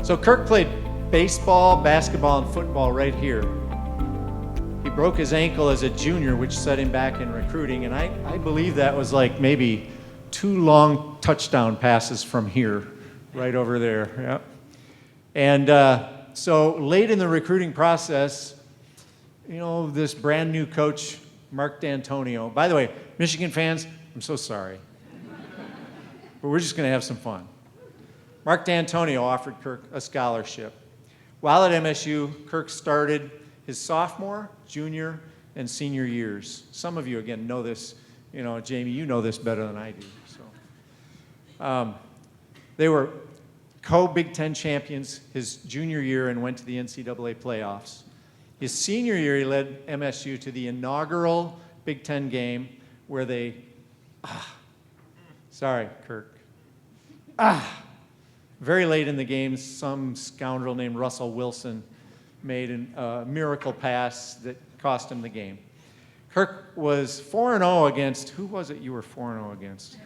So Kirk played baseball, basketball, and football right here. He broke his ankle as a junior, which set him back in recruiting, and I believe that was like maybe 2 long touchdown passes from here, right over there. Yeah. And so late in the recruiting process, this brand new coach, Mark D'Antonio. By the way, Michigan fans, I'm so sorry. But we're just going to have some fun. Mark D'Antonio offered Kirk a scholarship. While at MSU, Kirk started his sophomore, junior, and senior years. Some of you, again, know this. Jamie, you know this better than I do. So, they were co-Big Ten champions his junior year and went to the NCAA playoffs. His senior year, he led MSU to the inaugural Big Ten game where they, sorry, Kirk. Very late in the game, some scoundrel named Russell Wilson made a miracle pass that cost him the game. Kirk was 4-0 against, who was it you were 4-0 against?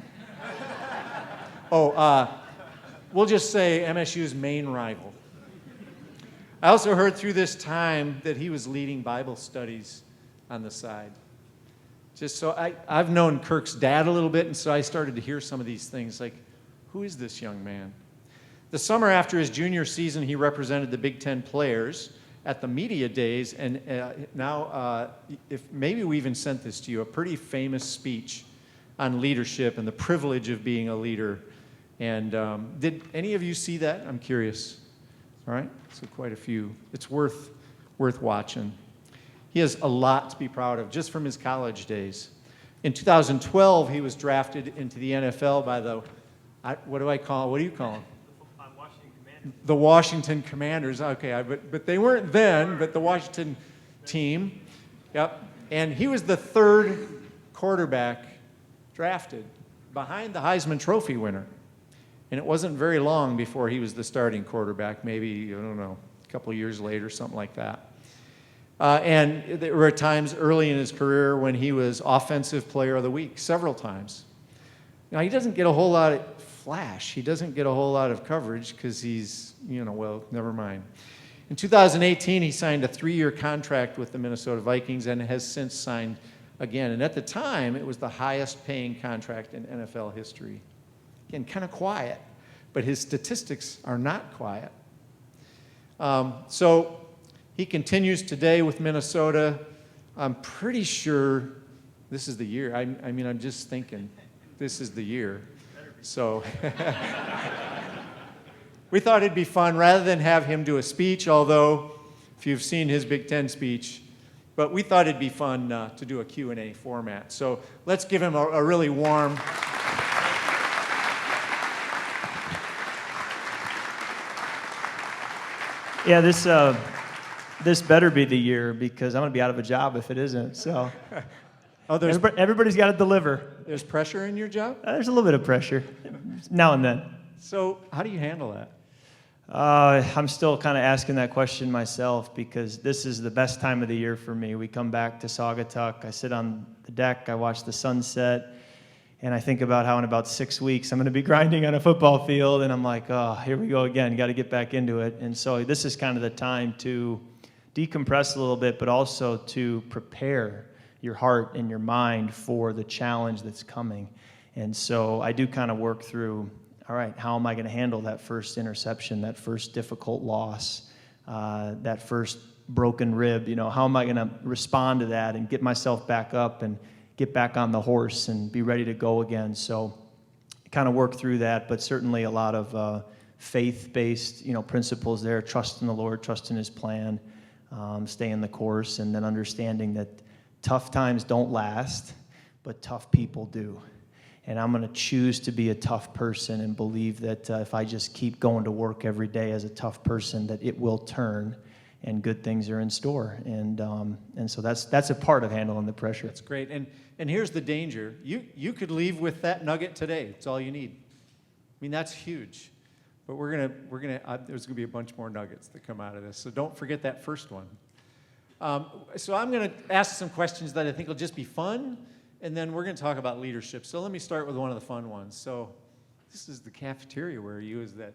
We'll just say MSU's main rival. I also heard through this time that he was leading Bible studies on the side. Just so I've known Kirk's dad a little bit, and so I started to hear some of these things like, who is this young man? The summer after his junior season, he represented the Big Ten players at the media days, and now, if maybe we even sent this to you, a pretty famous speech on leadership and the privilege of being a leader. And did any of you see that? I'm curious. All right, so quite a few. It's worth watching. He has a lot to be proud of just from his college days. In 2012, he was drafted into the NFL by what do you call them? The Washington Commanders. Okay, but they weren't then, but the Washington team. Yep. And he was the 3rd quarterback drafted behind the Heisman Trophy winner. And it wasn't very long before he was the starting quarterback, maybe, a couple of years later, something like that. And there were times early in his career when he was Offensive Player of the Week, several times. Now, he doesn't get a whole lot of flash. He doesn't get a whole lot of coverage because he's, never mind. In 2018, he signed a 3-year contract with the Minnesota Vikings and has since signed again. And at the time, it was the highest paying contract in NFL history. Again, kind of quiet, but his statistics are not quiet. So he continues today with Minnesota. I'm pretty sure this is the year. I'm just thinking this is the year. So we thought it'd be fun rather than have him do a speech, although if you've seen his Big Ten speech, but we thought it'd be fun to do a Q&A format. So let's give him a really warm... Yeah, this better be the year because I'm going to be out of a job if it isn't. So everybody's got to deliver. There's pressure in your job? There's a little bit of pressure now and then. So how do you handle that? I'm still kind of asking that question myself because this is the best time of the year for me. We come back to Saugatuck. I sit on the deck. I watch the sunset. And I think about how in about 6 weeks I'm going to be grinding on a football field, and I'm like, oh, here we go again. Got to get back into it. And so this is kind of the time to decompress a little bit, but also to prepare your heart and your mind for the challenge that's coming. And so I do kind of work through, all right, how am I going to handle that first interception, that first difficult loss, that first broken rib? How am I going to respond to that and get myself back up and get back on the horse and be ready to go again? So kind of work through that, but certainly a lot of faith-based, principles there, trust in the Lord, trust in His plan, stay in the course, and then understanding that tough times don't last, but tough people do. And I'm going to choose to be a tough person and believe that if I just keep going to work every day as a tough person, that it will turn and good things are in store. And so that's a part of handling the pressure. That's great. And here's the danger. You could leave with that nugget today. It's all you need. I mean, that's huge. But there's gonna be a bunch more nuggets that come out of this. So don't forget that first one. So I'm gonna ask some questions that I think will just be fun, and then we're gonna talk about leadership. So let me start with one of the fun ones. So this is the cafeteria where you use that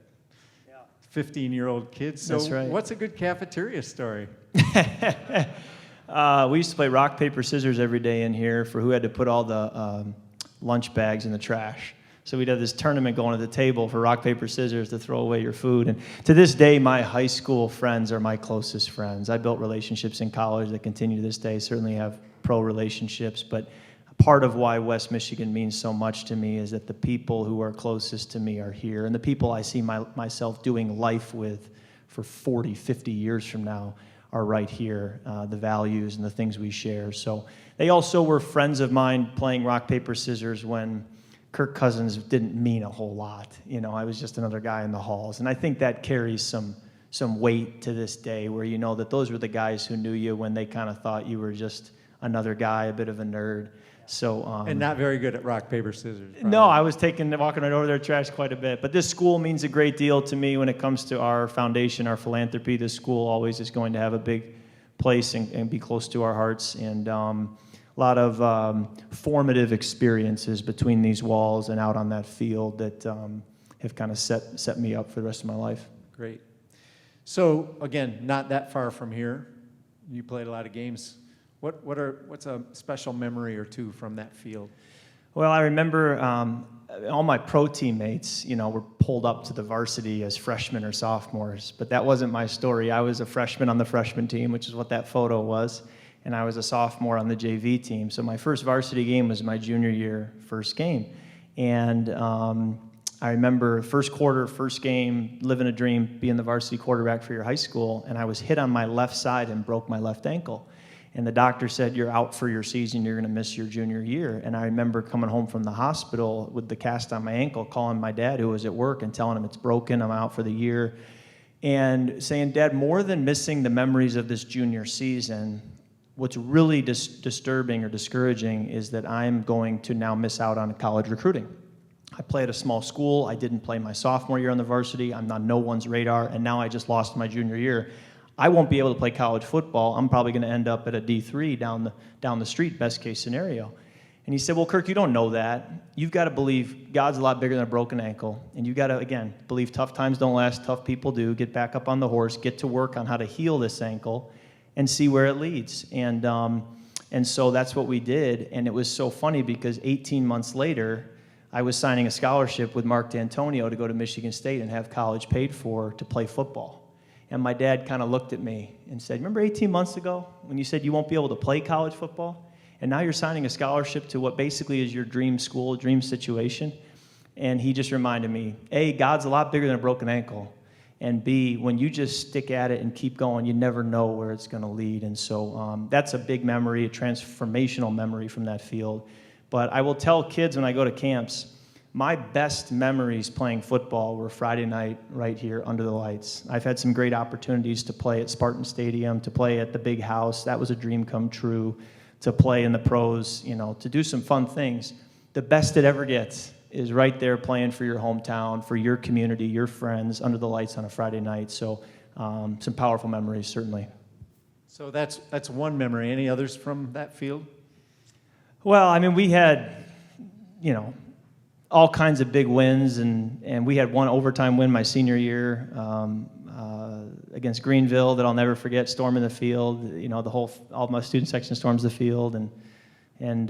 15-year-old kids. So That's right. what's a good cafeteria story? We used to play rock, paper, scissors every day in here for who had to put all the lunch bags in the trash. So we'd have this tournament going at the table for rock, paper, scissors to throw away your food. And to this day, my high school friends are my closest friends. I built relationships in college that continue to this day, certainly have pro relationships. But part of why West Michigan means so much to me is that the people who are closest to me are here. And the people I see myself doing life with for 40, 50 years from now are right here, the values and the things we share. So they also were friends of mine playing rock, paper, scissors when Kirk Cousins didn't mean a whole lot. You know, I was just another guy in the halls. And I think that carries some weight to this day, where you know that those were the guys who knew you when they kind of thought you were just another guy, a bit of a nerd. So and not very good at rock, paper, scissors. Probably. No, I was walking right over their trash quite a bit. But this school means a great deal to me when it comes to our foundation, our philanthropy. This school always is going to have a big place and be close to our hearts. And a lot of formative experiences between these walls and out on that field that have kind of set me up for the rest of my life. Great. So, again, not that far from here. You played a lot of games. What's a special memory or two from that field? Well, I remember all my pro teammates, you know, were pulled up to the varsity as freshmen or sophomores, but that wasn't my story. I was a freshman on the freshman team, which is what that photo was, and I was a sophomore on the JV team. So my first varsity game was my junior year first game, and I remember first quarter, first game, living a dream, being the varsity quarterback for your high school, and I was hit on my left side and broke my left ankle. And the doctor said, you're out for your season, you're going to miss your junior year. And I remember coming home from the hospital with the cast on my ankle, calling my dad, who was at work, and telling him it's broken, I'm out for the year. And saying, Dad, more than missing the memories of this junior season, what's really disturbing or discouraging is that I'm going to now miss out on college recruiting. I play at a small school. I didn't play my sophomore year on the varsity. I'm on no one's radar. And now I just lost my junior year. I won't be able to play college football. I'm probably going to end up at a D3 down the street, best case scenario. And he said, well, Kirk, you don't know that. You've got to believe God's a lot bigger than a broken ankle. And you've got to, again, believe tough times don't last, tough people do. Get back up on the horse, get to work on how to heal this ankle, and see where it leads. And so that's what we did. And it was so funny because 18 months later, I was signing a scholarship with Mark D'Antonio to go to Michigan State and have college paid for to play football. And my dad kind of looked at me and said, remember 18 months ago when you said you won't be able to play college football? And now you're signing a scholarship to what basically is your dream school, dream situation. And he just reminded me, A, God's a lot bigger than a broken ankle. And B, when you just stick at it and keep going, you never know where it's going to lead. And so that's a big memory, a transformational memory from that field. But I will tell kids when I go to camps, my best memories playing football were Friday night right here under the lights. I've had some great opportunities to play at Spartan Stadium, to play at the big house. That was a dream come true. To play in the pros, you know, to do some fun things. The best it ever gets is right there playing for your hometown, for your community, your friends, under the lights on a Friday night. So some powerful memories, certainly. So that's one memory. Any others from that field? Well, I mean, we had, you know, all kinds of big wins, and we had one overtime win my senior year against Greenville that I'll never forget, storming the field. You know, all my student section storms the field, and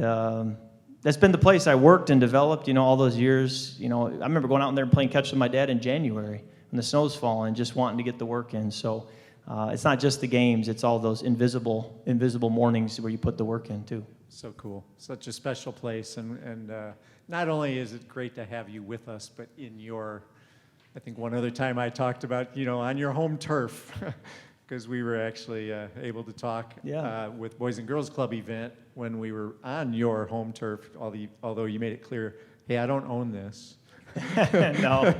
that's been the place I worked and developed, you know, all those years. You know, I remember going out there and playing catch with my dad in January when the snow's falling, just wanting to get the work in. So it's not just the games, it's all those invisible mornings where you put the work in, too. So cool. Such a special place, and not only is it great to have you with us, but in your, I think one other time I talked about, you know, on your home turf, because we were actually able to talk with Boys and Girls Club event when we were on your home turf, although you made it clear, hey, I don't own this. No.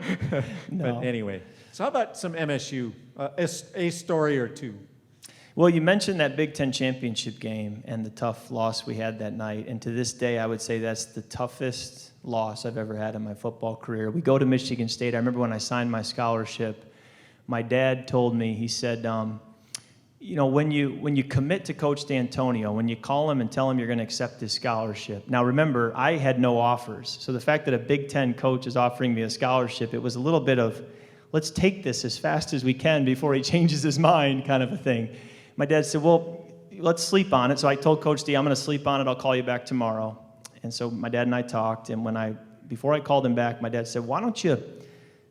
But anyway, so how about some MSU, a story or two? Well, you mentioned that Big Ten championship game and the tough loss we had that night. And to this day, I would say that's the toughest loss I've ever had in my football career. We go to Michigan State. I remember when I signed my scholarship, my dad told me, he said, you know, when you commit to Coach D'Antonio, when you call him and tell him you're going to accept his scholarship. Now, remember, I had no offers. So the fact that a Big Ten coach is offering me a scholarship, it was a little bit of let's take this as fast as we can before he changes his mind, kind of a thing. My dad said, well, let's sleep on it. So I told Coach D, I'm going to sleep on it. I'll call you back tomorrow. And so my dad and I talked, and before I called him back, my dad said, why don't you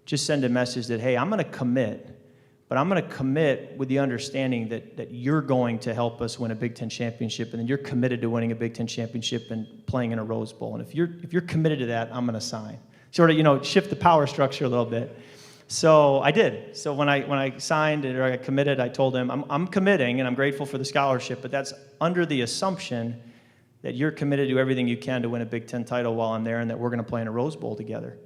just send a message that, hey, I'm going to commit, but I'm going to commit with the understanding that you're going to help us win a Big Ten championship, and then you're committed to winning a Big Ten championship and playing in a Rose Bowl. And if you're committed to that, I'm going to sign. Sort of, shift the power structure a little bit. So I did. So when I signed or I committed, I told him, I'm committing, and I'm grateful for the scholarship, but that's under the assumption that you're committed to everything you can to win a Big Ten title while I'm there, and that we're going to play in a Rose Bowl together.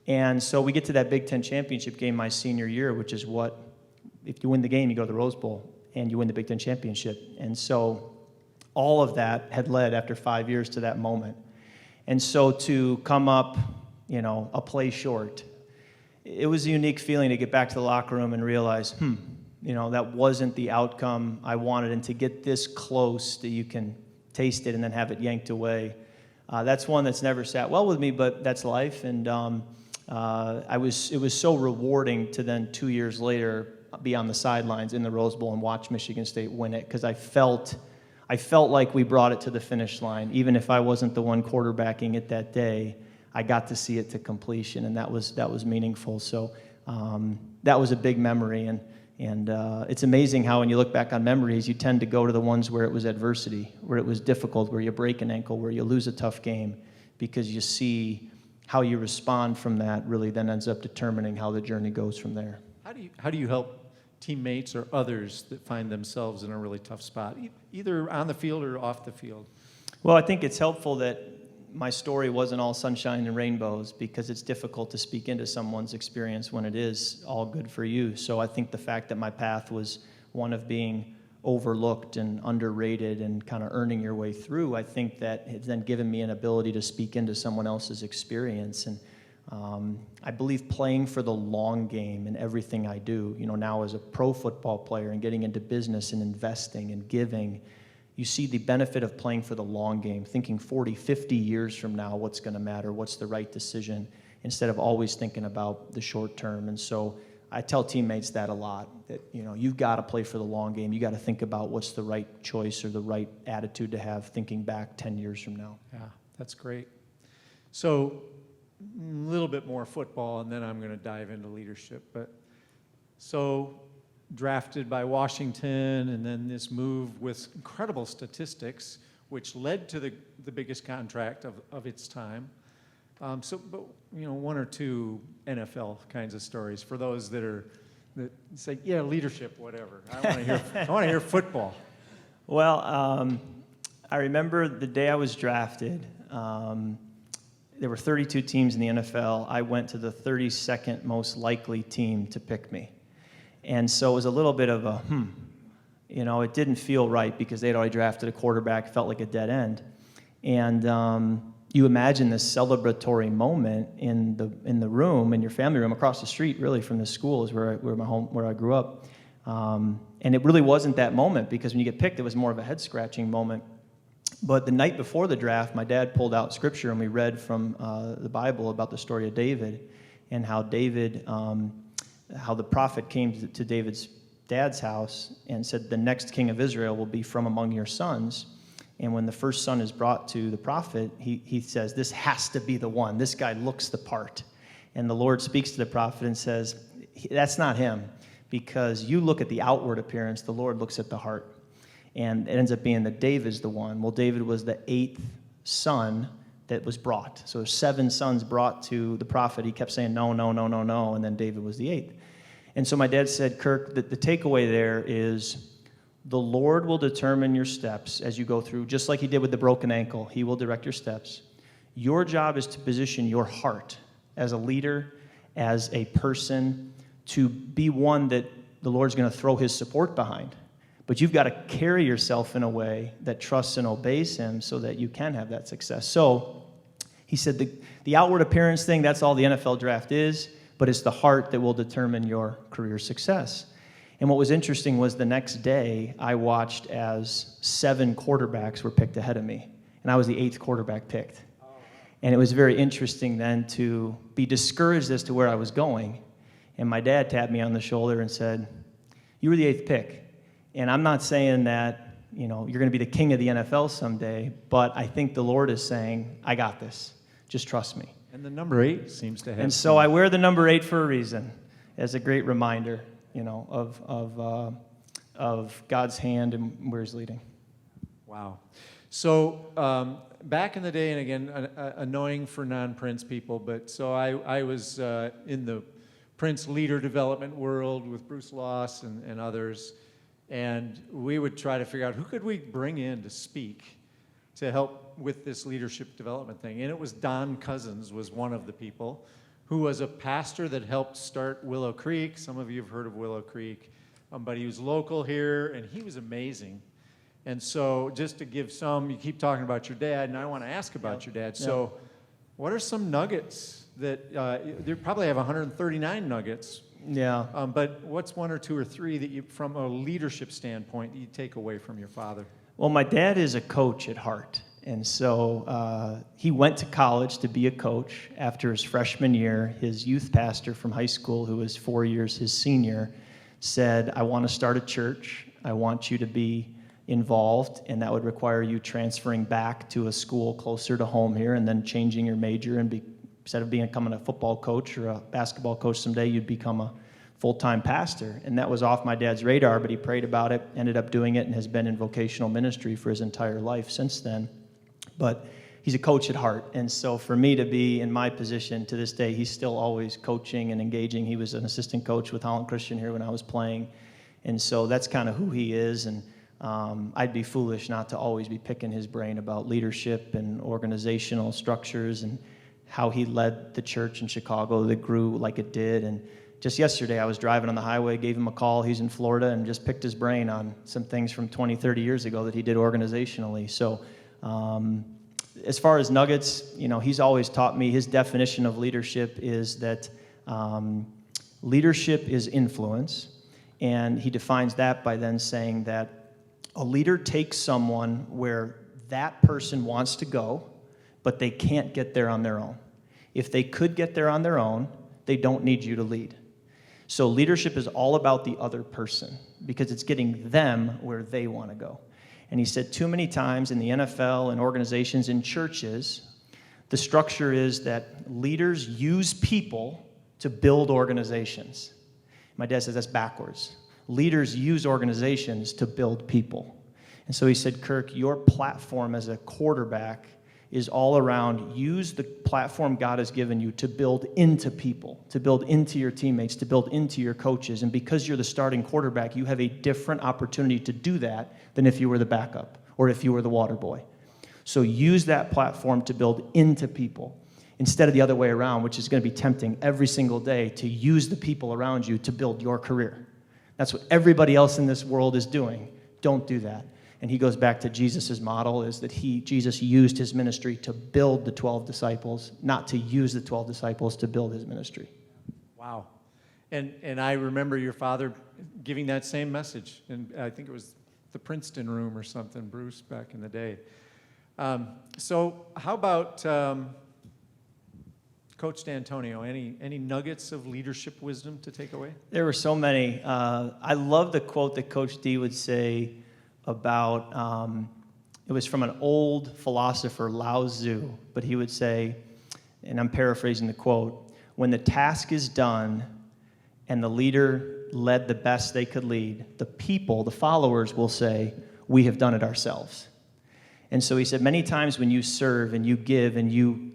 And so we get to that Big Ten championship game my senior year, which is what, if you win the game, you go to the Rose Bowl, and you win the Big Ten championship. And so all of that had led, after 5 years, to that moment. And so to come up, a play short, it was a unique feeling to get back to the locker room and realize, that wasn't the outcome I wanted. And to get this close that you can taste it and then have it yanked away, that's one that's never sat well with me, but that's life. And it was so rewarding to then 2 years later be on the sidelines in the Rose Bowl and watch Michigan State win it, because I felt like we brought it to the finish line. Even if I wasn't the one quarterbacking it that day, I got to see it to completion, and that was meaningful. So that was a big memory, and it's amazing how when you look back on memories, you tend to go to the ones where it was adversity, where it was difficult, where you break an ankle, where you lose a tough game, because you see how you respond from that really then ends up determining how the journey goes from there. How do you help teammates or others that find themselves in a really tough spot, either on the field or off the field? Well, I think it's helpful that my story wasn't all sunshine and rainbows, because it's difficult to speak into someone's experience when it is all good for you. So I think the fact that my path was one of being overlooked and underrated and kind of earning your way through, I think that has then given me an ability to speak into someone else's experience. And I believe playing for the long game in everything I do, now as a pro football player and getting into business and investing and giving, you see the benefit of playing for the long game, thinking 40, 50 years from now, what's going to matter, what's the right decision, instead of always thinking about the short term. And so I tell teammates that a lot, that, you've got to play for the long game. You got to think about what's the right choice or the right attitude to have thinking back 10 years from now. Yeah, that's great. So a little bit more football, and then I'm going to dive into leadership. But so drafted by Washington, and then this move with incredible statistics, which led to the biggest contract of its time. But one or two NFL kinds of stories for those that say, yeah, leadership, whatever. I want to hear football. Well, I remember the day I was drafted. There were 32 teams in the NFL. I went to the 32nd most likely team to pick me. And so it was a little bit of a, it didn't feel right, because they'd already drafted a quarterback, felt like a dead end. And you imagine this celebratory moment in the room, in your family room, across the street, really, from the school is where I grew up. And it really wasn't that moment, because when you get picked, it was more of a head-scratching moment. But the night before the draft, my dad pulled out scripture, and we read from the Bible about the story of David, and how how the prophet came to David's dad's house and said, the next king of Israel will be from among your sons. And when the first son is brought to the prophet, he says, this has to be the one. This guy looks the part. And the Lord speaks to the prophet and says, that's not him, because you look at the outward appearance, the Lord looks at the heart. And it ends up being that David's the one. Well, David was the 8th son that was brought. So there's 7 sons brought to the prophet. He kept saying, no, no, no, no, no, and then David was the 8th. And so my dad said, Kirk, the takeaway there is the Lord will determine your steps as you go through, just like he did with the broken ankle. He will direct your steps. Your job is to position your heart as a leader, as a person, to be one that the Lord's going to throw his support behind. But you've got to carry yourself in a way that trusts and obeys him so that you can have that success. So he said the outward appearance thing, that's all the NFL draft is, but it's the heart that will determine your career success. And what was interesting was the next day, I watched as 7 quarterbacks were picked ahead of me, and I was the 8th quarterback picked. And it was very interesting then to be discouraged as to where I was going, And my dad tapped me on the shoulder and said, "You were the 8th pick." And I'm not saying that, you're going to be the king of the NFL someday, but I think the Lord is saying, I got this. Just trust me. And the number 8 seems to have. And so I wear the number 8 for a reason, as a great reminder, of God's hand and where He's leading. Wow. So back in the day, and again, annoying for non-Prince people, but so I was in the Prince leader development world with Bruce Loss and others, and we would try to figure out who could we bring in to speak to help with this leadership development thing. And it was Don Cousins was one of the people who was a pastor that helped start Willow Creek. Some of you have heard of Willow Creek, but he was local here, and he was amazing. And so just to give some, you keep talking about your dad, and I want to ask about your dad. So what are some nuggets that, you probably have 139 nuggets. Yeah. But what's 1 or 2 or 3 that you, from a leadership standpoint, that you take away from your father? Well, my dad is a coach at heart. And so he went to college to be a coach. After his freshman year, his youth pastor from high school, who was 4 years his senior, said, I want to start a church. I want you to be involved, and that would require you transferring back to a school closer to home here and then changing your major and instead of becoming a football coach or a basketball coach someday, you'd become a full-time pastor. And that was off my dad's radar, but he prayed about it, ended up doing it, and has been in vocational ministry for his entire life since then. But he's a coach at heart. And so for me to be in my position to this day, he's still always coaching and engaging. He was an assistant coach with Holland Christian here when I was playing. And so that's kind of who he is. And I'd be foolish not to always be picking his brain about leadership and organizational structures and how he led the church in Chicago that grew like it did. And just yesterday, I was driving on the highway, gave him a call. He's in Florida, and just picked his brain on some things from 20, 30 years ago that he did organizationally. So as far as nuggets, he's always taught me his definition of leadership is that leadership is influence. And he defines that by then saying that a leader takes someone where that person wants to go, but they can't get there on their own. If they could get there on their own, they don't need you to lead. So leadership is all about the other person because it's getting them where they want to go. And he said too many times in the NFL and organizations and churches, the structure is that leaders use people to build organizations. My dad says that's backwards. Leaders use organizations to build people. And so he said, Kirk, your platform as a quarterback is all around use the platform God has given you to build into people, to build into your teammates, to build into your coaches. And because you're the starting quarterback, you have a different opportunity to do that than if you were the backup or if you were the water boy. So use that platform to build into people instead of the other way around, which is going to be tempting every single day to use the people around you to build your career. That's what everybody else in this world is doing. Don't do that. And he goes back to Jesus' model is that Jesus used his ministry to build the 12 disciples, not to use the 12 disciples to build his ministry. Wow. And I remember your father giving that same message. And I think it was the Princeton room or something, Bruce, back in the day. So how about Coach D'Antonio? Any nuggets of leadership wisdom to take away? There were so many. I love the quote that Coach D would say about, it was from an old philosopher, Lao Tzu, but he would say, and I'm paraphrasing the quote, when the task is done and the leader led the best they could lead, the people, the followers will say, we have done it ourselves. And so he said, many times when you serve and you give and you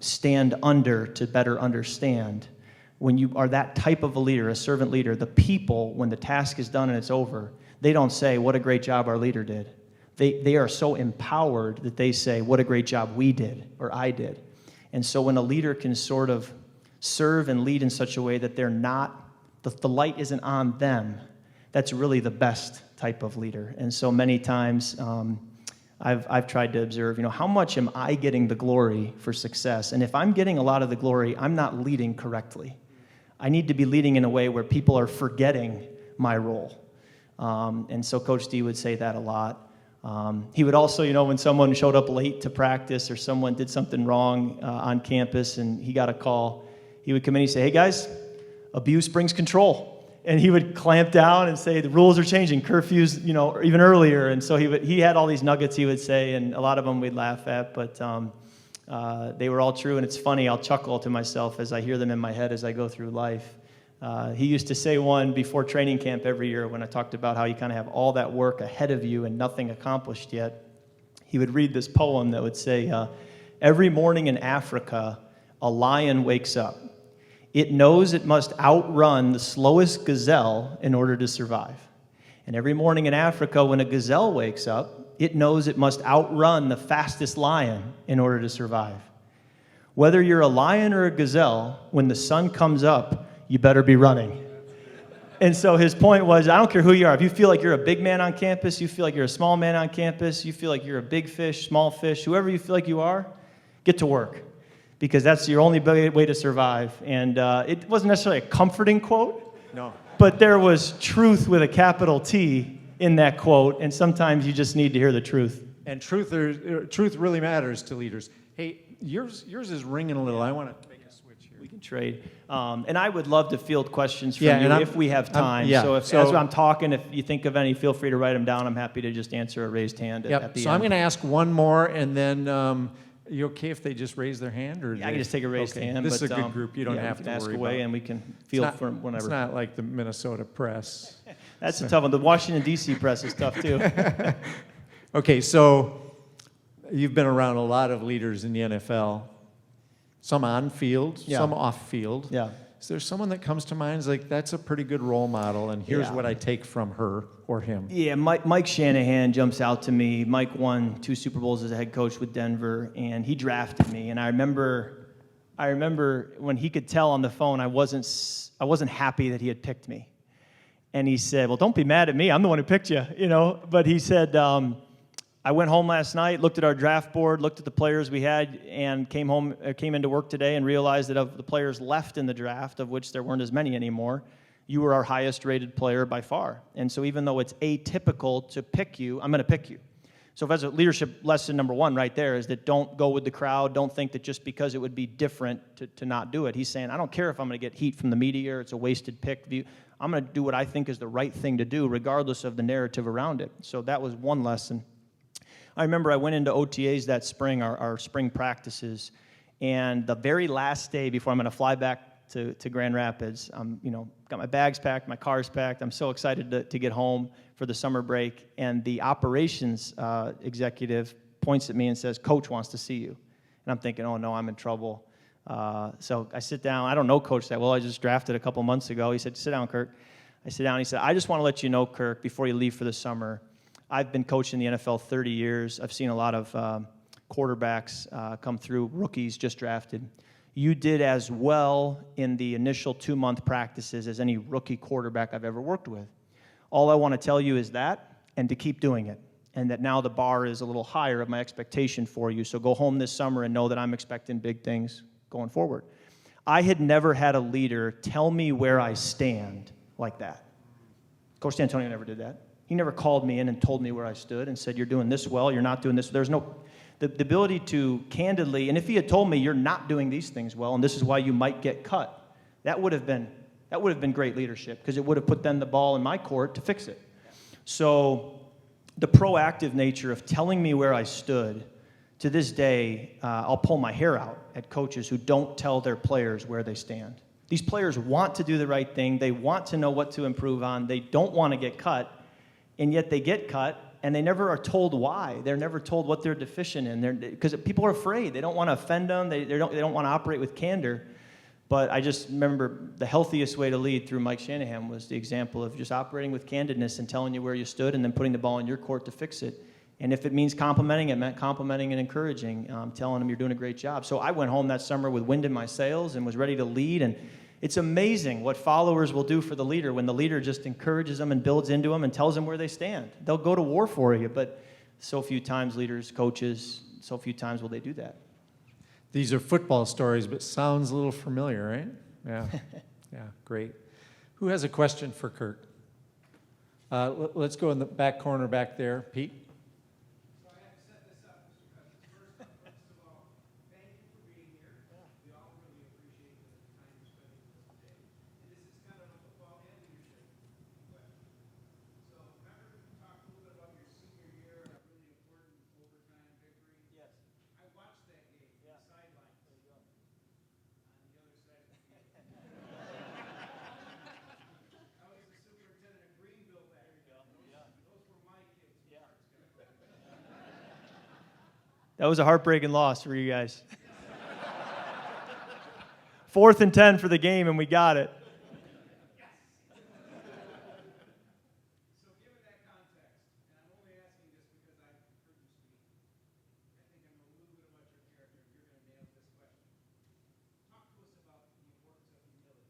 stand under to better understand, when you are that type of a leader, a servant leader, the people, when the task is done and it's over, they don't say, what a great job our leader did. They are so empowered that they say, what a great job we did or I did. And so when a leader can sort of serve and lead in such a way that they're not, the light isn't on them, that's really the best type of leader. And so many times I've tried to observe, how much am I getting the glory for success? And if I'm getting a lot of the glory, I'm not leading correctly. I need to be leading in a way where people are forgetting my role. And so Coach D would say that a lot. He would also, when someone showed up late to practice or someone did something wrong on campus and he got a call, he would come in and he'd say, hey guys, abuse brings control. And he would clamp down and say, the rules are changing, curfews, even earlier. And so he had all these nuggets he would say, and a lot of them we'd laugh at, but they were all true. And it's funny, I'll chuckle to myself as I hear them in my head as I go through life. He used to say one before training camp every year when I talked about how you kind of have all that work ahead of you and nothing accomplished yet. He would read this poem that would say, every morning in Africa, a lion wakes up. It knows it must outrun the slowest gazelle in order to survive. And every morning in Africa, when a gazelle wakes up, it knows it must outrun the fastest lion in order to survive. Whether you're a lion or a gazelle, when the sun comes up, you better be running. And so his point was, I don't care who you are. If you feel like you're a big man on campus, you feel like you're a small man on campus, you feel like you're a big fish, small fish, whoever you feel like you are, get to work. Because that's your only way to survive. And it wasn't necessarily a comforting quote. No. But there was truth with a capital T in that quote, and sometimes you just need to hear the truth. And truth really matters to leaders. Hey, yours is ringing a little. I want to make a switch here. We can trade. And I would love to field questions from you if we have time. So as I'm talking, if you think of any, feel free to write them down. I'm happy to just answer a raised hand at the end. So I'm going to ask one more, and then... you okay if they just raise their hand? Or I can just take a raised hand. This is a good group. You don't have to ask worry away, about. And we can field from whenever. It's not like the Minnesota press. That's a tough one. The Washington, D.C. press is tough, too. Okay, so you've been around a lot of leaders in the NFL, some on field, some off field. Yeah. Is there someone that comes to mind? Is like, that's a pretty good role model, and here's what I take from her or him? Yeah, Mike Shanahan jumps out to me. Mike won 2 Super Bowls as a head coach with Denver, and he drafted me. And I remember when he could tell on the phone I wasn't happy that he had picked me. And he said, well, don't be mad at me. I'm the one who picked you, But he said, I went home last night, looked at our draft board, looked at the players we had, and came into work today and realized that of the players left in the draft, of which there weren't as many anymore, you were our highest rated player by far. And so even though it's atypical to pick you, I'm going to pick you. So that's a leadership lesson number 1 right there, is that don't go with the crowd. Don't think that just because it would be different to not do it. He's saying, I don't care if I'm going to get heat from the media or it's a wasted pick view. I'm going to do what I think is the right thing to do, regardless of the narrative around it. So that was one lesson. I remember I went into OTAs that spring, our spring practices, and the very last day before I'm going to fly back to Grand Rapids, got my bags packed, my car's packed. I'm so excited to get home for the summer break, and the operations executive points at me and says, Coach wants to see you. And I'm thinking, oh, no, I'm in trouble. So I sit down. I don't know Coach that well. I just drafted a couple months ago. He said, sit down, Kirk. I sit down. He said, I just want to let you know, Kirk, before you leave for the summer, I've been coaching the NFL 30 years. I've seen a lot of quarterbacks come through, rookies just drafted. You did as well in the initial 2-month practices as any rookie quarterback I've ever worked with. All I want to tell you is that, and to keep doing it, and that now the bar is a little higher of my expectation for you. So go home this summer and know that I'm expecting big things going forward. I had never had a leader tell me where I stand like that. Coach D'Antonio never did that. He never called me in and told me where I stood and said, you're doing this well, you're not doing this. There's no, the ability to candidly, and if he had told me you're not doing these things well and this is why you might get cut, that would have been great leadership, because it would have put then the ball in my court to fix it. So the proactive nature of telling me where I stood, to this day, I'll pull my hair out at coaches who don't tell their players where they stand. These players want to do the right thing. They want to know what to improve on. They don't want to get cut. And yet they get cut, and they never are told why. They're never told what they're deficient in. Because people are afraid. They don't want to offend them. They don't want to operate with candor. But I just remember the healthiest way to lead through Mike Shanahan was the example of just operating with candidness and telling you where you stood and then putting the ball in your court to fix it. And if it means complimenting, it meant complimenting and encouraging, telling them you're doing a great job. So I went home that summer with wind in my sails and was ready to lead. And it's amazing what followers will do for the leader when the leader just encourages them and builds into them and tells them where they stand. They'll go to war for you, but so few times leaders, coaches, so few times will they do that. These are football stories, but sounds a little familiar, right? Yeah, yeah, great. Who has a question for Kirk? Let's go in the back corner back there. Pete? So I have to set this up, Mr. Cousins. First of all, thank you for being here. We all really appreciate the time you're spending with us today. And this is That was a heartbreaking loss for you guys. 4th and 10 for the game, and we got it. So given that context, and I'm only asking this because I've heard you speak, I think I know a little bit about your character, and you're going to nail this question. Talk to us about the importance of humility.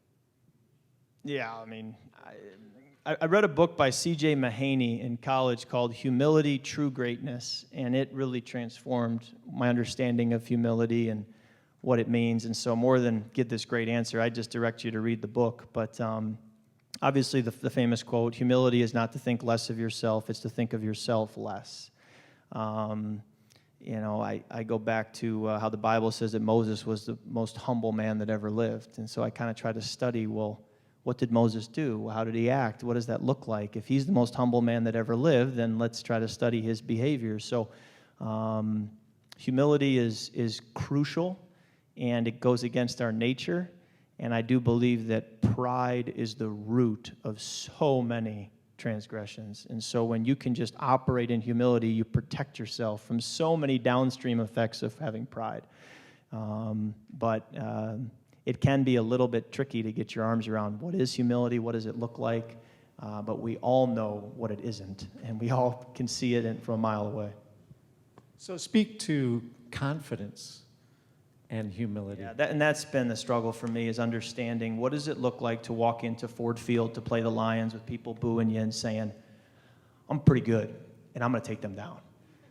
Yeah, I mean, I read a book by C.J. Mahaney in college called Humility, True Greatness, and it really transformed my understanding of humility and what it means. And so more than get this great answer, I just direct you to read the book. But obviously the famous quote, humility is not to think less of yourself, it's to think of yourself less. I go back to how the Bible says that Moses was the most humble man that ever lived. And so I kind of try to study, well, what did Moses do? How did he act? What does that look like? If he's the most humble man that ever lived, then let's try to study his behavior. So humility is crucial, and it goes against our nature. And I do believe that pride is the root of so many transgressions. And so when you can just operate in humility, you protect yourself from so many downstream effects of having pride. But it can be a little bit tricky to get your arms around what is humility, what does it look like, but we all know what it isn't, and we all can see it from a mile away. So speak to confidence and humility. Yeah, that's been the struggle for me, is understanding what does it look like to walk into Ford Field to play the Lions with people booing you and saying, I'm pretty good, and I'm going to take them down.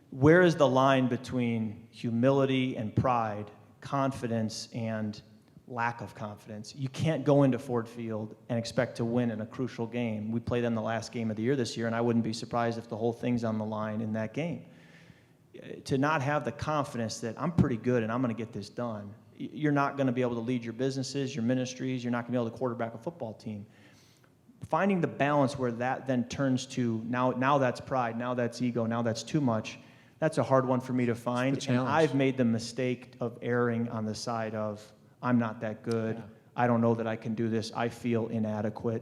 Where is the line between humility and pride, confidence and lack of confidence? You can't go into Ford Field and expect to win in a crucial game. We play them the last game of the year this year, and I wouldn't be surprised if the whole thing's on the line in that game. To not have the confidence that I'm pretty good and I'm going to get this done, you're not going to be able to lead your businesses, your ministries, you're not going to be able to quarterback a football team. Finding the balance where that then turns to now that's pride, now that's ego, now that's too much, that's a hard one for me to find. And I've made the mistake of erring on the side of I'm not that good. Yeah. I don't know that I can do this. I feel inadequate.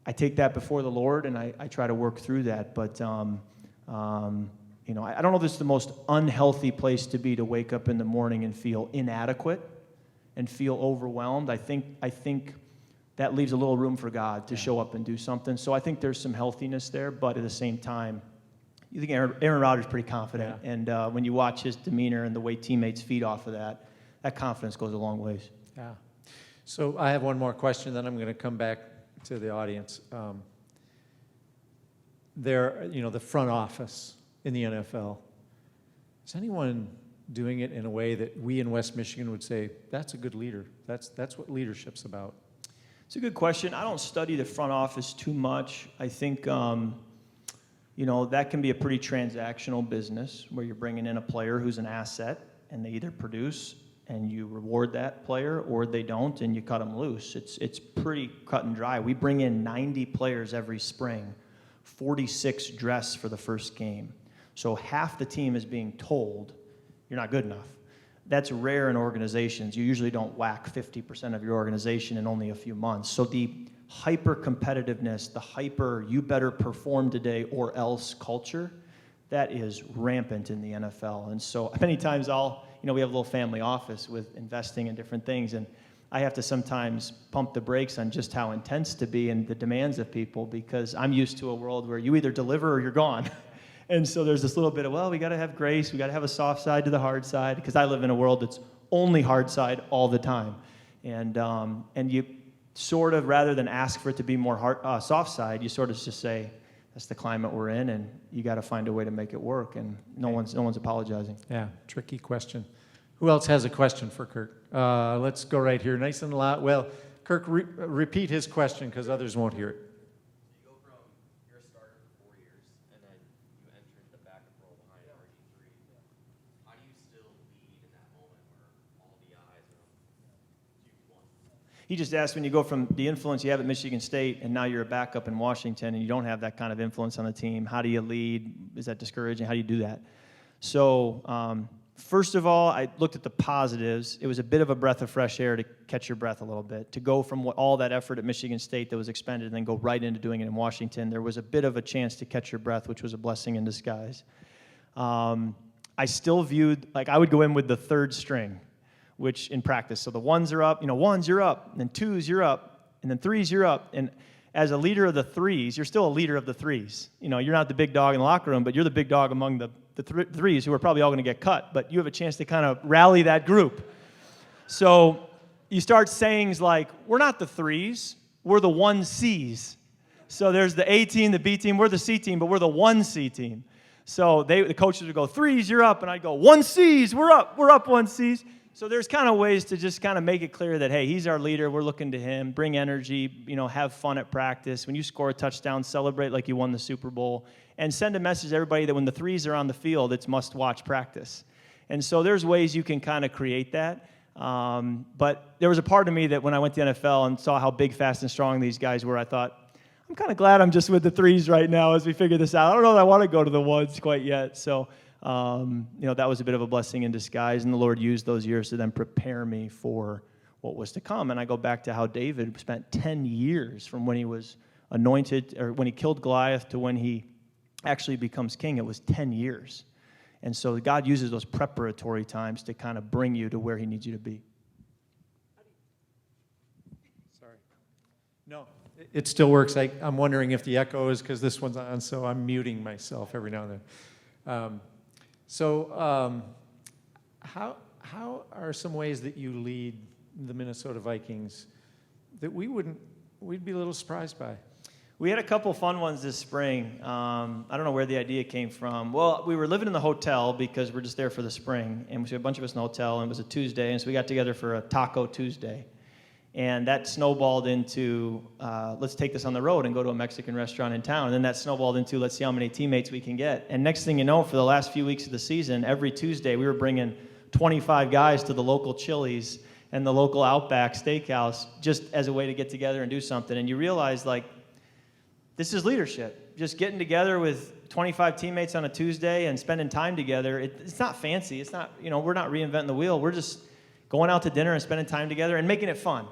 I take that before the Lord, and I try to work through that. But, I don't know if this is the most unhealthy place to be, to wake up in the morning and feel inadequate and feel overwhelmed. I think that leaves a little room for God to show up and do something. So I think there's some healthiness there, but at the same time, you think Aaron Rodgers is pretty confident. Yeah. And when you watch his demeanor and the way teammates feed off of that confidence goes a long ways. Yeah. So I have one more question, then I'm going to come back to the audience. The front office in the NFL, is anyone doing it in a way that we in West Michigan would say, that's a good leader? That's what leadership's about. It's a good question. I don't study the front office too much. I think, that can be a pretty transactional business where you're bringing in a player who's an asset, and they either produce and you reward that player, or they don't, and you cut them loose. It's pretty cut and dry. We bring in 90 players every spring, 46 dress for the first game. So half the team is being told, you're not good enough. That's rare in organizations. You usually don't whack 50% of your organization in only a few months. So the hyper-competitiveness, the hyper, you better perform today or else culture, that is rampant in the NFL. And so many times we have a little family office with investing in different things, and I have to sometimes pump the brakes on just how intense to be and the demands of people, because I'm used to a world where you either deliver or you're gone. And so there's this little bit of, we got to have grace, we got to have a soft side to the hard side, because I live in a world that's only hard side all the time. And you sort of, rather than ask for it to be more soft side, you sort of just say, that's the climate we're in, and you got to find a way to make it work, and no one's apologizing. Yeah, tricky question. Who else has a question for Kirk? Let's go right here, nice and loud. Well, Kirk, repeat his question because others won't hear it. So you go from you're a starter for 4 years, and then you enter into the backup role behind RG3. How do you still lead in that moment where all the eyes are on you? He just asked, when you go from the influence you have at Michigan State and now you're a backup in Washington and you don't have that kind of influence on the team, how do you lead? Is that discouraging? How do you do that? So first of all, I looked at the positives. It was a bit of a breath of fresh air to catch your breath a little bit, to go from all that effort at Michigan State that was expended and then go right into doing it in Washington. There was a bit of a chance to catch your breath, which was a blessing in disguise. I I still viewed, like I would go in with the third string, which in practice, so the ones are up, ones you're up, and then twos you're up, and then threes you're up. And as a leader of the threes, you're still a leader of the threes. You're not the big dog in the locker room, but you're the big dog among the threes who are probably all going to get cut. But you have a chance to kind of rally that group. So you start sayings like, we're not the threes, we're the 1Cs. So there's the A team, the B team, we're the C team, but we're the 1C team. So the coaches would go, threes, you're up, and I'd go, 1Cs, we're up 1Cs. So there's kind of ways to just kind of make it clear that, hey, he's our leader, we're looking to him, bring energy, have fun at practice. When you score a touchdown, celebrate like you won the Super Bowl, and send a message to everybody that when the threes are on the field, it's must-watch practice. And so there's ways you can kind of create that. But there was a part of me that when I went to the NFL and saw how big, fast, and strong these guys were, I thought, I'm kind of glad I'm just with the threes right now as we figure this out. I don't know that I want to go to the ones quite yet. So, that was a bit of a blessing in disguise, and the Lord used those years to then prepare me for what was to come. And I go back to how David spent 10 years from when he was anointed, or when he killed Goliath, to when he actually becomes king. It was 10 years. And so God uses those preparatory times to kind of bring you to where he needs you to be. Sorry. No, it still works. I'm wondering if the echo is because this one's on, so I'm muting myself every now and then. How are some ways that you lead the Minnesota Vikings that we'd be a little surprised by? We had a couple fun ones this spring. I don't know where the idea came from. Well, we were living in the hotel because we're just there for the spring, and so a bunch of us in the hotel, and it was a Tuesday, and so we got together for a Taco Tuesday. And that snowballed into, let's take this on the road and go to a Mexican restaurant in town. And then that snowballed into, let's see how many teammates we can get. And next thing you know, for the last few weeks of the season, every Tuesday we were bringing 25 guys to the local Chili's and the local Outback Steakhouse just as a way to get together and do something. And you realize, this is leadership. Just getting together with 25 teammates on a Tuesday and spending time together. It's not fancy. It's not, we're not reinventing the wheel. We're just going out to dinner and spending time together and making it fun.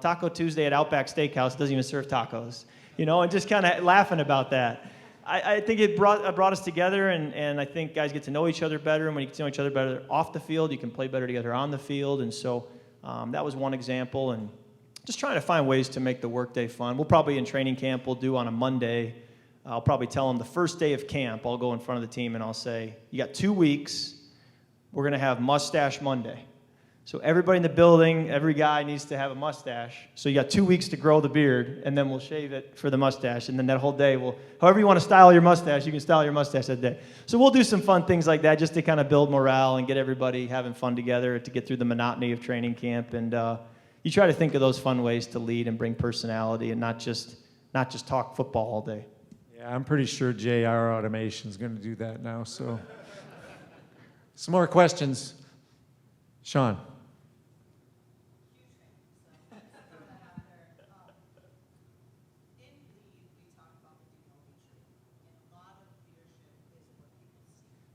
Taco Tuesday at Outback Steakhouse doesn't even serve tacos, and just kind of laughing about that. I think it brought us together, and I think guys get to know each other better, and when you get to know each other better off the field, you can play better together on the field, and so that was one example, and just trying to find ways to make the workday fun. We'll probably in training camp, we'll do on a Monday, I'll probably tell them the first day of camp, I'll go in front of the team and I'll say, you got 2 weeks, we're going to have Mustache Monday. So everybody in the building, every guy needs to have a mustache. So you got 2 weeks to grow the beard, and then we'll shave it for the mustache. And then that whole day, however you want to style your mustache, you can style your mustache that day. So we'll do some fun things like that just to kind of build morale and get everybody having fun together to get through the monotony of training camp. And you try to think of those fun ways to lead and bring personality and not just talk football all day. Yeah, I'm pretty sure JR Automation is going to do that now. So some more questions. Sean.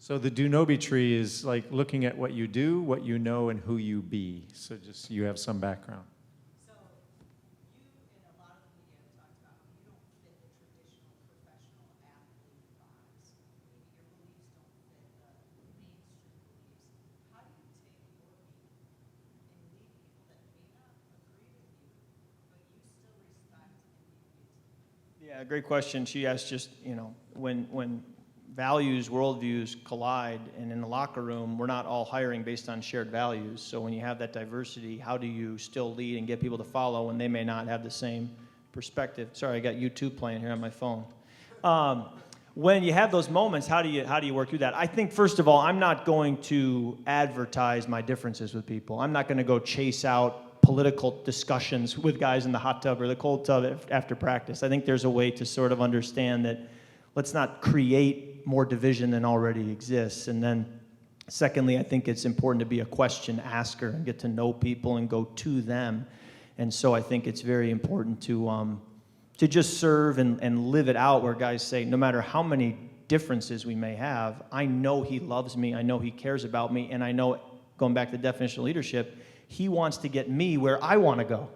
So the Dunobi tree is like looking at what you do, what you know, and who you be. So just you have some background. So you and a lot of the media have talked about you don't fit the traditional professional athlete box. Maybe your beliefs don't fit the mainstream beliefs. How do you take your people and lead people that may not agree with you, but you still respect and need to? Yeah, great question. She asked just, when values, worldviews collide, and in the locker room, we're not all hiring based on shared values. So when you have that diversity, how do you still lead and get people to follow when they may not have the same perspective? Sorry, I got YouTube playing here on my phone. When you have those moments, how do you work through that? I think, first of all, I'm not going to advertise my differences with people. I'm not going to go chase out political discussions with guys in the hot tub or the cold tub after practice. I think there's a way to sort of understand that let's not create more division than already exists. And then secondly, I think it's important to be a question asker and get to know people and go to them. And so I think it's very important to just serve and live it out, where guys say, no matter how many differences we may have, I know he loves me, I know he cares about me, and I know, going back to the definition of leadership, he wants to get me where I want to go.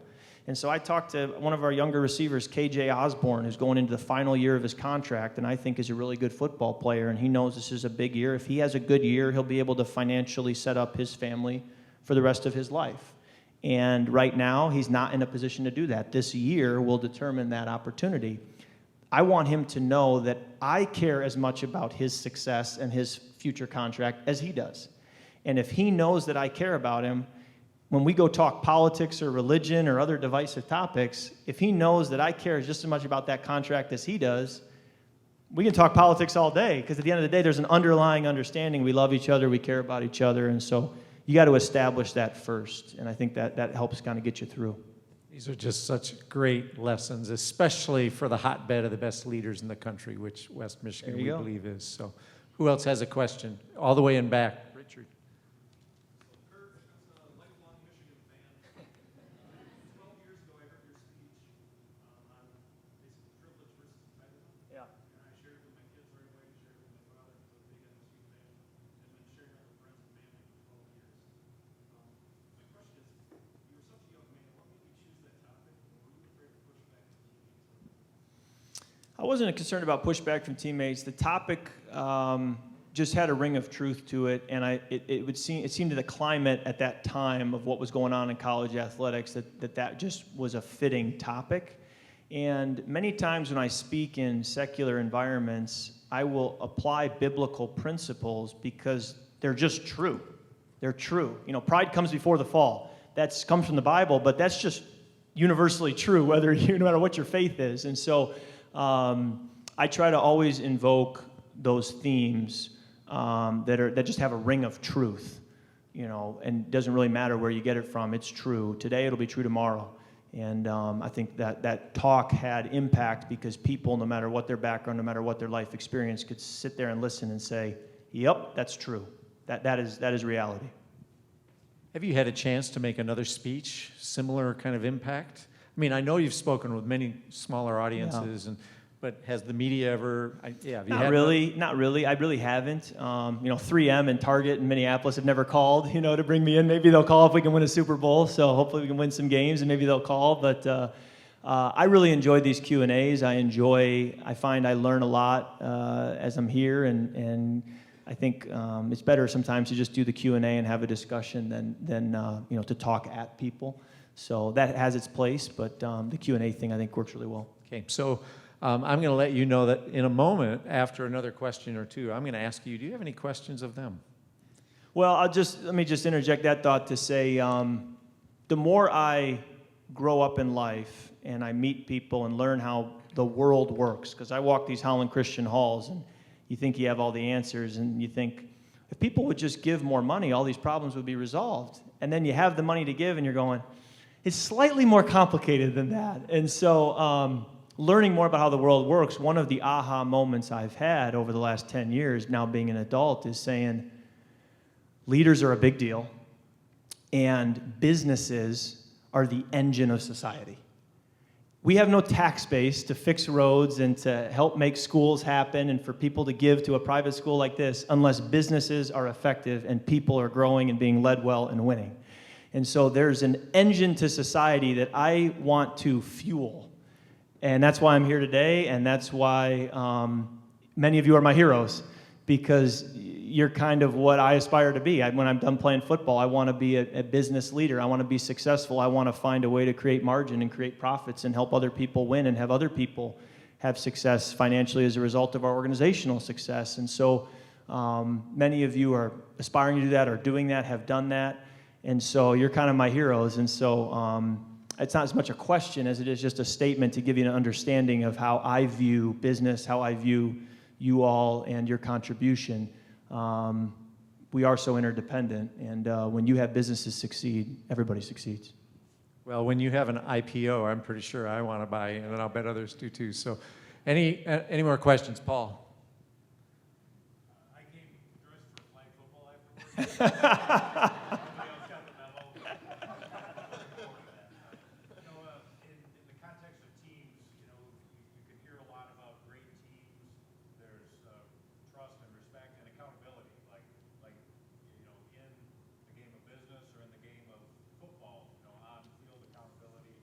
And so I talked to one of our younger receivers, KJ Osborne, who's going into the final year of his contract, and I think is a really good football player, and he knows this is a big year. If he has a good year, he'll be able to financially set up his family for the rest of his life. And right now, he's not in a position to do that. This year will determine that opportunity. I want him to know that I care as much about his success and his future contract as he does. And if he knows that I care about him, when we go talk politics or religion or other divisive topics, if he knows that I care just as much about that contract as he does, we can talk politics all day, because at the end of the day, there's an underlying understanding. We love each other, we care about each other, and so you got to establish that first, and I think that helps kind of get you through. These are just such great lessons, especially for the hotbed of the best leaders in the country, which West Michigan, we believe, is. So who else has a question? All the way in back. Richard. Kirk, as a lifelong Michigan fan, 12 years ago I heard your speech on basically privilege versus entitlement. Yeah. And I shared it with my kids right away, shared it with my father, who's a big MSU fan, and then shared it with friends and family for 12 years. My question is, you were such a young man, what made you choose that topic, and were you afraid of pushback from teammates? I wasn't concerned about pushback from teammates. The topic just had a ring of truth to it, and it seemed to the climate at that time of what was going on in college athletics that just was a fitting topic. And many times when I speak in secular environments, I will apply biblical principles because they're just true. They're true. You know, pride comes before the fall. That comes from the Bible, but that's just universally true, no matter what your faith is. And so I try to always invoke those themes that just have a ring of truth, you know, and it doesn't really matter where you get it from. It's true. Today it'll be true tomorrow. And I think that talk had impact because people, no matter what their background, no matter what their life experience, could sit there and listen and say, yep, that's true. That is reality. Have you had a chance to make another speech, similar kind of impact? I mean, I know you've spoken with many smaller audiences, but has the media ever? Have you Not really. I really haven't. 3M and Target in Minneapolis have never called, to bring me in. Maybe they'll call if we can win a Super Bowl. So hopefully we can win some games, and maybe they'll call. But I really enjoy these Q&As. I find I learn a lot as I'm here, and I think it's better sometimes to just do the Q&A and have a discussion than to talk at people. So that has its place, but the Q&A thing I think works really well. Okay, so I'm going to let you know that in a moment, after another question or two, I'm going to ask you, do you have any questions of them? Well, let me just interject that thought to say, the more I grow up in life and I meet people and learn how the world works, because I walk these Holland Christian halls and you think you have all the answers, and you think, if people would just give more money, all these problems would be resolved. And then you have the money to give and you're going, it's slightly more complicated than that. And so learning more about how the world works, one of the aha moments I've had over the last 10 years, now being an adult, is saying leaders are a big deal and businesses are the engine of society. We have no tax base to fix roads and to help make schools happen and for people to give to a private school like this unless businesses are effective and people are growing and being led well and winning. And so there's an engine to society that I want to fuel. And that's why I'm here today, and that's why many of you are my heroes, because you're kind of what I aspire to be. When I'm done playing football, I want to be a business leader. I want to be successful. I want to find a way to create margin and create profits and help other people win and have other people have success financially as a result of our organizational success. And so many of you are aspiring to do that, or doing that, have done that. And so you're kind of my heroes. And so it's not as much a question as it is just a statement to give you an understanding of how I view business, how I view you all and your contribution. We are so interdependent. And when you have businesses succeed, everybody succeeds. Well, when you have an IPO, I'm pretty sure I want to buy in, and I'll bet others do too. So any more questions? Paul? I came dressed for flag football afterwards. In the context of teams, you can hear a lot about great teams. There's trust and respect and accountability, like in the game of business or in the game of football. On-field accountability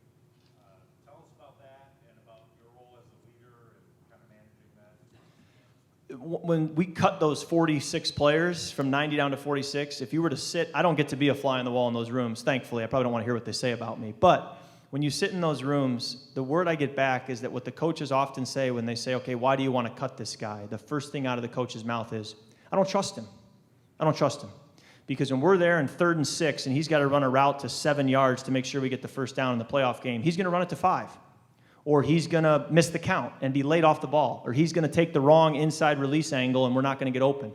when we cut those 46 players from 90 down to 46, if you were to sit, I don't get to be a fly on the wall in those rooms, thankfully. I probably don't want to hear what they say about me. But when you sit in those rooms, the word I get back is that what the coaches often say when they say, okay, why do you want to cut this guy? The first thing out of the coach's mouth is, I don't trust him. I don't trust him. Because when we're there in 3rd and 6 and he's got to run a route to 7 yards to make sure we get the first down in the playoff game, he's going to run it to 5. Or he's going to miss the count and be late off the ball. Or he's going to take the wrong inside release angle and we're not going to get open.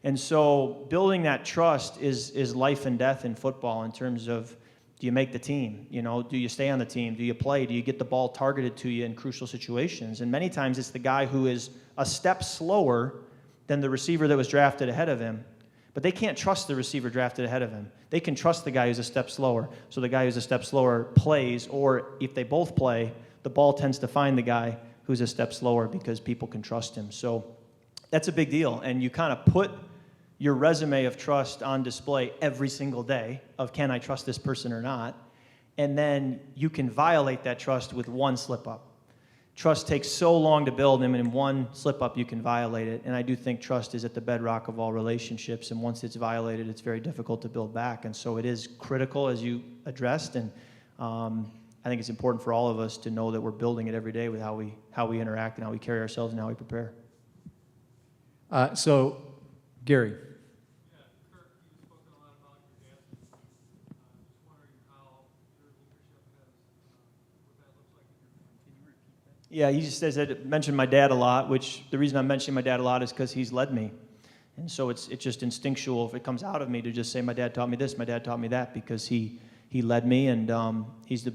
And so building that trust is life and death in football in terms of, do you make the team? You know, do you stay on the team? Do you play? Do you get the ball targeted to you in crucial situations? And many times it's the guy who is a step slower than the receiver that was drafted ahead of him. But they can't trust the receiver drafted ahead of him. They can trust the guy who's a step slower. So the guy who's a step slower plays, or if they both play, the ball tends to find the guy who's a step slower because people can trust him. So that's a big deal. And you kind of put your resume of trust on display every single day of, can I trust this person or not? And then you can violate that trust with one slip up. Trust takes so long to build, and in one slip up you can violate it. And I do think trust is at the bedrock of all relationships, and once it's violated, it's very difficult to build back. And so it is critical, as you addressed, and I think it's important for all of us to know that we're building it every day with how we interact and how we carry ourselves and how we prepare. So, Gary. Yeah, Kirk, you've spoken a lot about your dad's leadership. Just wondering how your leadership has, what that looks like in your family. Can you repeat that? Yeah, he just says that mentioned my dad a lot, which the reason I'm mentioning my dad a lot is because he's led me. And so it's just instinctual if it comes out of me to just say, my dad taught me this, my dad taught me that, because he led me, and he's the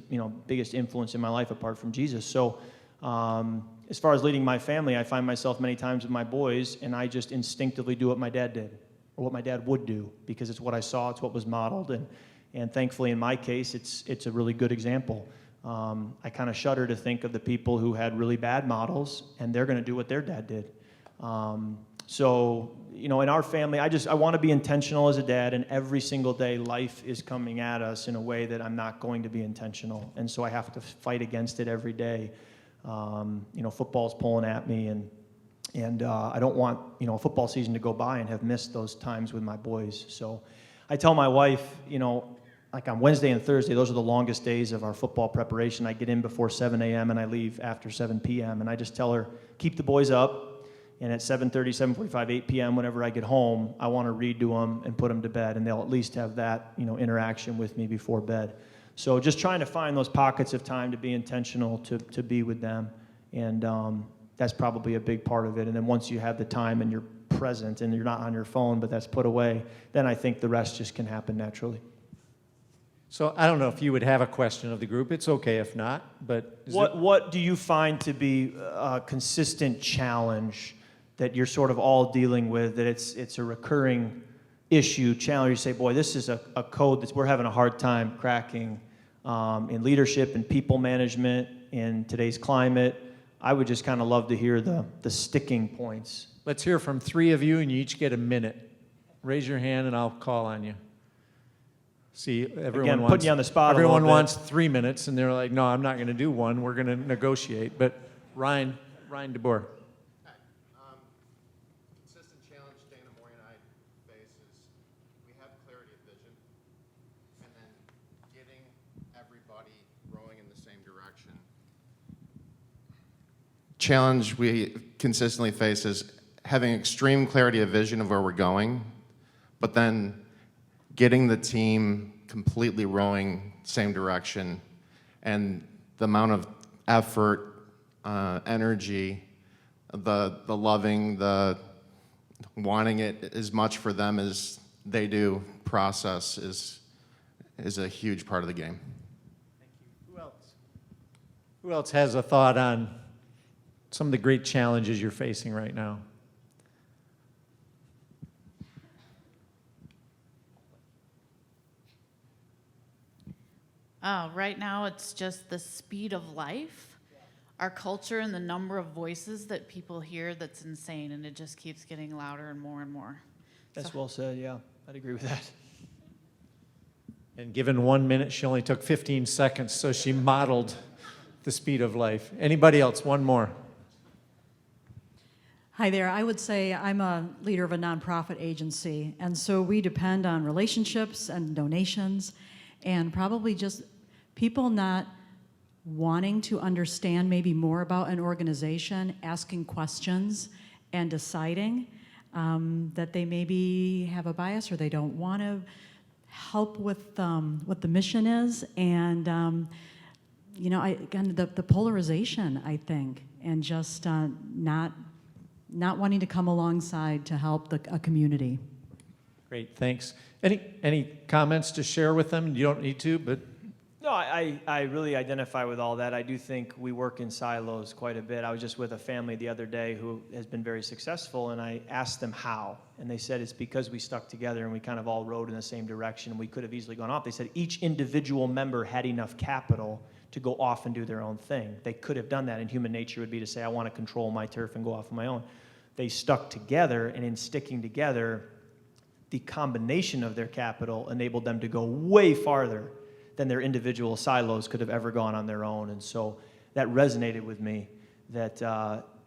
biggest influence in my life apart from Jesus. So as far as leading my family, I find myself many times with my boys, and I just instinctively do what my dad did, or what my dad would do, because it's what I saw, it's what was modeled, and thankfully in my case, it's a really good example. I kind of shudder to think of the people who had really bad models, and they're going to do what their dad did. So, in our family, I want to be intentional as a dad, and every single day life is coming at us in a way that I'm not going to be intentional. And so I have to fight against it every day. Football's pulling at me, and I don't want, a football season to go by and have missed those times with my boys. So I tell my wife, like on Wednesday and Thursday, those are the longest days of our football preparation. I get in before 7 a.m. and I leave after 7 p.m. And I just tell her, keep the boys up. And at 7:30, 7:45, 8 p.m., whenever I get home, I want to read to them and put them to bed. And they'll at least have that, interaction with me before bed. So just trying to find those pockets of time to be intentional, to be with them. And that's probably a big part of it. And then once you have the time and you're present and you're not on your phone, but that's put away, then I think the rest just can happen naturally. So I don't know if you would have a question of the group. It's okay if not, but What do you find to be a consistent challenge that you're sort of all dealing with, that it's a recurring issue, challenge? You say, boy, this is a code that we're having a hard time cracking in leadership and people management in today's climate. I would just kind of love to hear the sticking points. Let's hear from 3 of you, and you each get a minute. Raise your hand, and I'll call on you. See, everyone wants, putting you on the spot. Everyone wants 3 minutes, and they're like, "No, I'm not going to do one. We're going to negotiate." But Ryan DeBoer. Consistent challenge Dana Moy and I face is we have clarity of vision, and then getting everybody rowing in the same direction. Challenge we consistently face is having extreme clarity of vision of where we're going, but then getting the team completely rowing same direction, and the amount of effort, energy, the loving, the wanting it as much for them as they do process is a huge part of the game. Thank you. Who else? Who else has a thought on some of the great challenges you're facing right now? Right now, it's just the speed of life, our culture, and the number of voices that people hear that's insane, and it just keeps getting louder and more and more. That's well said, yeah. I'd agree with that. And given 1 minute, she only took 15 seconds, so she modeled the speed of life. Anybody else? One more. Hi there. I would say I'm a leader of a nonprofit agency, and so we depend on relationships and donations, and probably just people not wanting to understand maybe more about an organization, asking questions, and deciding that they maybe have a bias or they don't want to help with what the mission is, and again, the polarization, I think, and just not wanting to come alongside to help a community. Great, thanks. Any comments to share with them? You don't need to, but No, I really identify with all that. I do think we work in silos quite a bit. I was just with a family the other day who has been very successful, and I asked them how. And they said it's because we stuck together and we kind of all rowed in the same direction. We could have easily gone off. They said each individual member had enough capital to go off and do their own thing. They could have done that, and human nature would be to say, I want to control my turf and go off on my own. They stuck together, and in sticking together, the combination of their capital enabled them to go way farther than their individual silos could have ever gone on their own. And so that resonated with me, that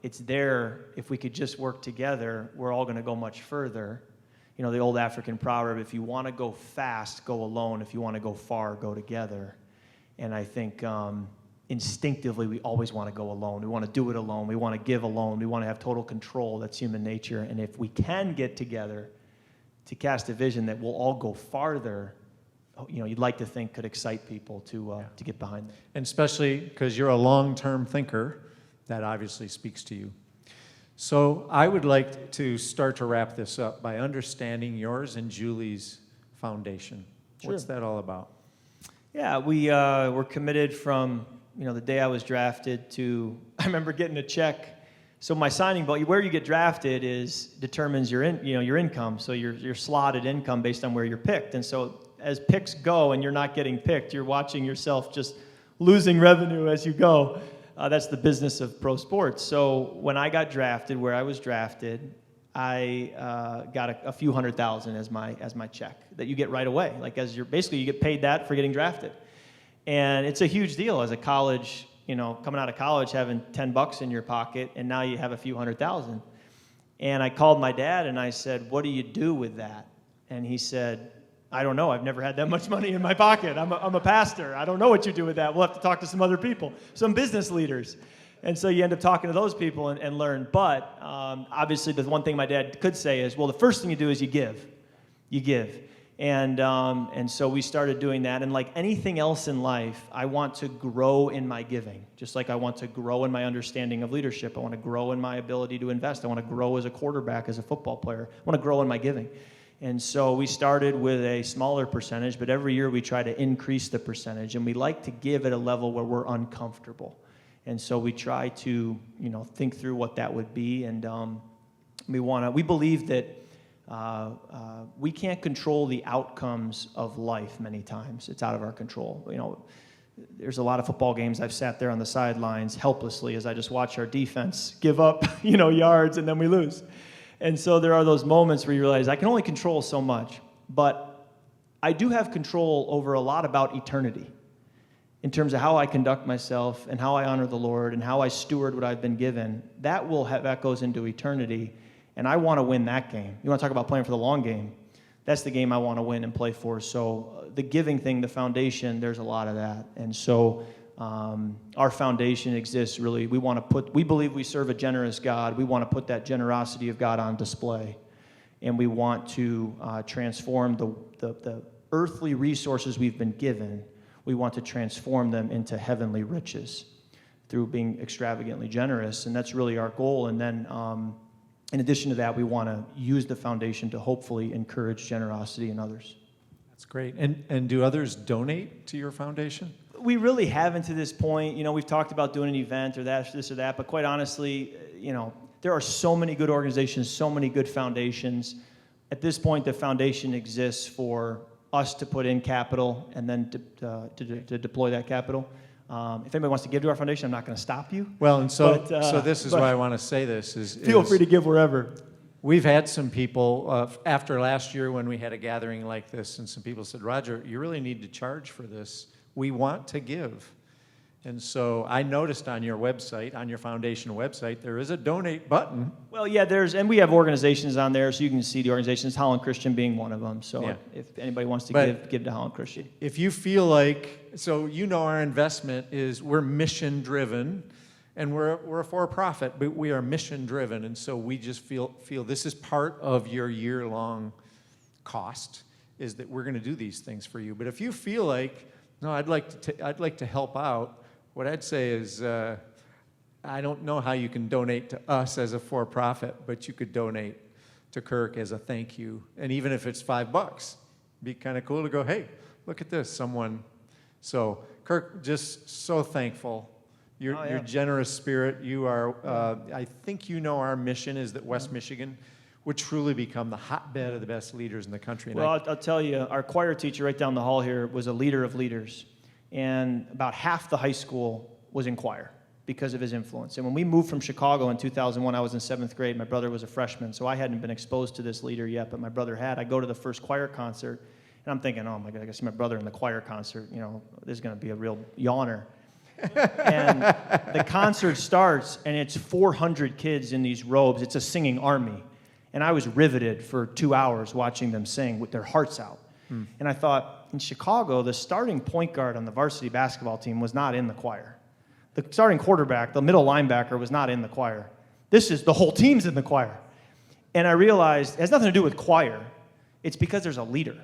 it's there, if we could just work together, we're all going to go much further. You know, the old African proverb, if you want to go fast, go alone. If you want to go far, go together. And I think instinctively we always want to go alone. We want to do it alone. We want to give alone. We want to have total control. That's human nature. And if we can get together to cast a vision that we'll all go farther, you know, you'd like to think could excite people to get behind that. and especially because you're a long-term thinker, that obviously speaks to you. So I would like to start to wrap this up by understanding yours and Julie's foundation. What's that all about? Yeah, we were committed from, you know, the day I was drafted to, I remember getting a check. So my signing bonus, where you get drafted determines your income. So your slotted income based on where you're picked. And so as picks go and you're not getting picked, you're watching yourself just losing revenue as you go. That's the business of pro sports. So when I got drafted, where I was drafted, I got a few $100,000 as my check that you get right away. Like you get paid that for getting drafted. And it's a huge deal as a college, you know, coming out of college, having $10 in your pocket, and now you have a few $100,000. And I called my dad and I said, what do you do with that? And he said, I don't know. I've never had that much money in my pocket. I'm a pastor. I don't know what you do with that. We'll have to talk to some other people, some business leaders. And so you end up talking to those people and learn. But obviously the one thing my dad could say is, well, the first thing you do is you give. You give. And so we started doing that. And like anything else in life, I want to grow in my giving, just like I want to grow in my understanding of leadership. I want to grow in my ability to invest. I want to grow as a quarterback, as a football player. I want to grow in my giving. And so we started with a smaller percentage, but every year we try to increase the percentage. And we like to give at a level where we're uncomfortable. And so we try to, you know, think through what that would be. And we believe that we can't control the outcomes of life many times. It's out of our control. You know, there's a lot of football games I've sat there on the sidelines helplessly as I just watch our defense give up, you know, yards and then we lose. And so there are those moments where you realize I can only control so much, but I do have control over a lot about eternity in terms of how I conduct myself and how I honor the Lord and how I steward what I've been given. That goes into eternity. And I want to win that game. You want to talk about playing for the long game? That's the game I want to win and play for. So the giving thing, the foundation, there's a lot of that. And so our foundation exists really. We believe we serve a generous God. We want to put that generosity of God on display. And we want to transform the earthly resources we've been given. We want to transform them into heavenly riches through being extravagantly generous. And that's really our goal. And then in addition to that, we want to use the foundation to hopefully encourage generosity in others. That's great. And do others donate to your foundation? We really haven't to this point. You know, we've talked about doing an event or this or that, but quite honestly, you know, there are so many good organizations, so many good foundations. At this point, the foundation exists for us to put in capital and then to deploy that capital. If anybody wants to give to our foundation, I'm not going to stop you. Well, and so this is why I want to say this. Feel free to give wherever. We've had some people, after last year when we had a gathering like this, and some people said, Rodger, you really need to charge for this. We want to give. And so I noticed on your website, on your foundation website, there is a donate button. Well, yeah, and we have organizations on there, so you can see the organizations, Holland Christian being one of them. So Yeah. if anybody wants to But give to Holland Christian. If you feel like, so you know our investment is, we're mission driven, and we're a for-profit, but we are mission driven, and so we just feel this is part of your year-long cost, is that we're going to do these things for you. But if you feel like, no, I'd like to help out, what I'd say is, I don't know how you can donate to us as a for-profit, but you could donate to Kirk as a thank you. And even if it's $5, it'd be kind of cool to go, hey, look at this, someone. So, Kirk, just so thankful. Your generous spirit. You are, I think you know our mission is that West Michigan would truly become the hotbed of the best leaders in the country. And Well, I'll tell you, our choir teacher right down the hall here was a leader of leaders. And about half the high school was in choir because of his influence. And when we moved from Chicago in 2001, I was in 7th grade. My brother was a freshman, so I hadn't been exposed to this leader yet, but my brother had. I go to the first choir concert, and I'm thinking, oh my God, I guess my brother in the choir concert, this is going to be a real yawner. And the concert starts, and it's 400 kids in these robes. It's a singing army. And I was riveted for 2 hours watching them sing with their hearts out. And I thought, in Chicago, the starting point guard on the varsity basketball team was not in the choir. The starting quarterback, the middle linebacker, was not in the choir. The whole team's in the choir. And I realized it has nothing to do with choir. It's because there's a leader.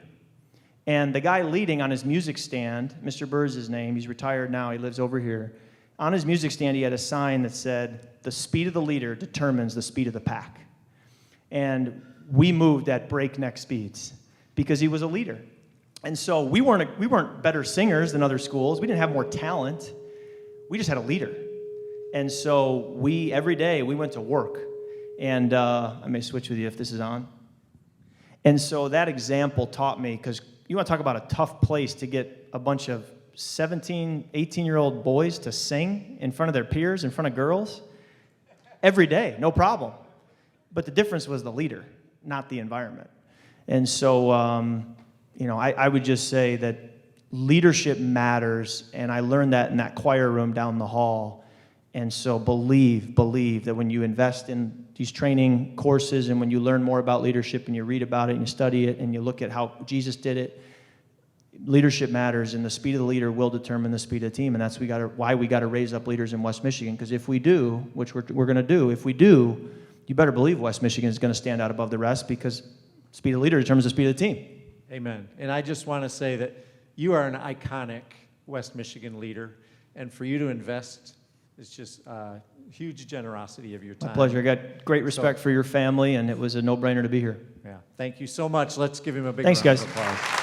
And the guy leading on his music stand, Mr. Burr's his name, he's retired now, he lives over here. On his music stand, he had a sign that said, "The speed of the leader determines the speed of the pack." And we moved at breakneck speeds because he was a leader. And so we weren't better singers than other schools. We didn't have more talent. We just had a leader. And so every day we went to work. And I may switch with you if this is on. And so that example taught me, because you want to talk about a tough place to get a bunch of 17, 18-year-old boys to sing in front of their peers, in front of girls. Every day, no problem. But the difference was the leader, not the environment. And so, I would just say that leadership matters, and I learned that in that choir room down the hall. And so believe that when you invest in these training courses and when you learn more about leadership and you read about it and you study it and you look at how Jesus did it, leadership matters, and the speed of the leader will determine the speed of the team. And that's why we got to raise up leaders in West Michigan, because if we do, which we're going to do, if we do, you better believe West Michigan is going to stand out above the rest, because speed of the leader determines the speed of the team. Amen. And I just want to say that you are an iconic West Michigan leader, and for you to invest is just huge generosity of your time. My pleasure. I got great respect for your family, and it was a no-brainer to be here. Yeah. Thank you so much. Let's give him a big Thanks, round guys. of applause.